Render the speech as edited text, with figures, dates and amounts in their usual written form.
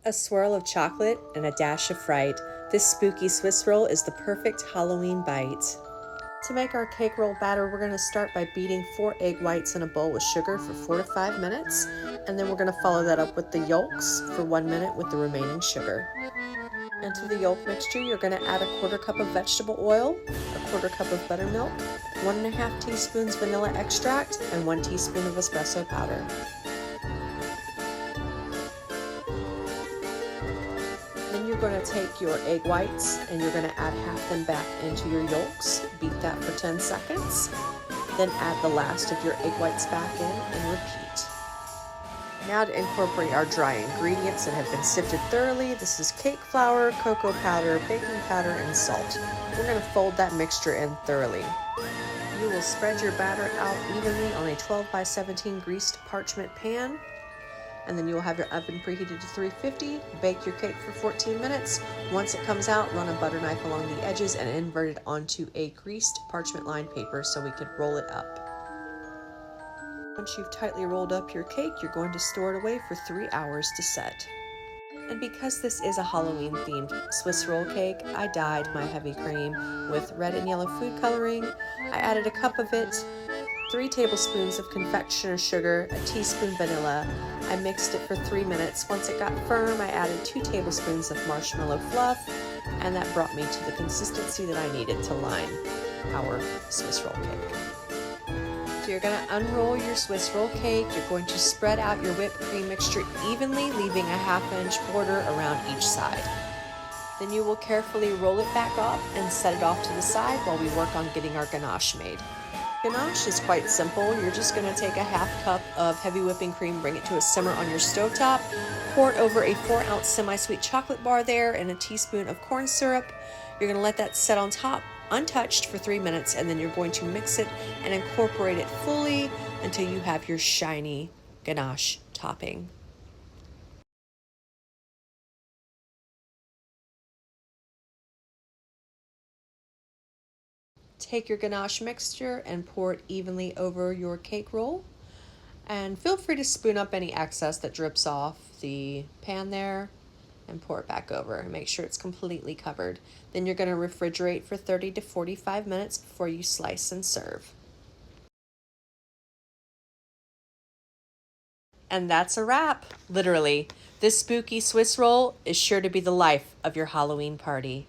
A swirl of chocolate and a dash of fright, this spooky Swiss roll is the perfect Halloween bite. To make our cake roll batter, we're going to start by beating 4 egg whites in a bowl with sugar for 4 to 5 minutes, and then we're going to follow that up with the yolks for 1 minute with the remaining sugar. Into the yolk mixture, you're going to add a 1/4 cup of vegetable oil, a 1/4 cup of buttermilk, 1½ teaspoons vanilla extract, and 1 teaspoon of espresso powder. Then you're going to take your egg whites and you're going to add half them back into your yolks. Beat that for 10 seconds. Then add the last of your egg whites back in and repeat. Now to incorporate our dry ingredients that have been sifted thoroughly. This is cake flour, cocoa powder, baking powder, and salt. We're going to fold that mixture in thoroughly. You will spread your batter out evenly on a 12 by 17 greased parchment pan. And then you will have your oven preheated to 350. Bake your cake for 14 minutes. Once it comes out, run a butter knife along the edges and invert it onto a greased parchment lined paper so we can roll it up. Once you've tightly rolled up your cake, you're going to store it away for 3 hours to set. And because this is a Halloween themed Swiss roll cake, I dyed my heavy cream with red and yellow food coloring. I added a cup of it, 3 tablespoons of confectioner's sugar, a teaspoon vanilla. I mixed it for 3 minutes. Once it got firm, I added 2 tablespoons of marshmallow fluff, and that brought me to the consistency that I needed to line our Swiss roll cake. So you're going to unroll your Swiss roll cake. You're going to spread out your whipped cream mixture evenly, leaving a 1/2 inch border around each side. Then you will carefully roll it back up and set it off to the side while we work on getting our ganache made. Ganache is quite simple. You're just going to take a 1/2 cup of heavy whipping cream, bring it to a simmer on your stovetop, pour it over a 4-ounce semi-sweet chocolate bar there and a teaspoon of corn syrup. You're going to let that set on top untouched for 3 minutes, and then you're going to mix it and incorporate it fully until you have your shiny ganache topping. Take your ganache mixture and pour it evenly over your cake roll. And feel free to spoon up any excess that drips off the pan there and pour it back over and make sure it's completely covered. Then you're going to refrigerate for 30 to 45 minutes before you slice and serve. And that's a wrap, literally. This spooky Swiss roll is sure to be the life of your Halloween party.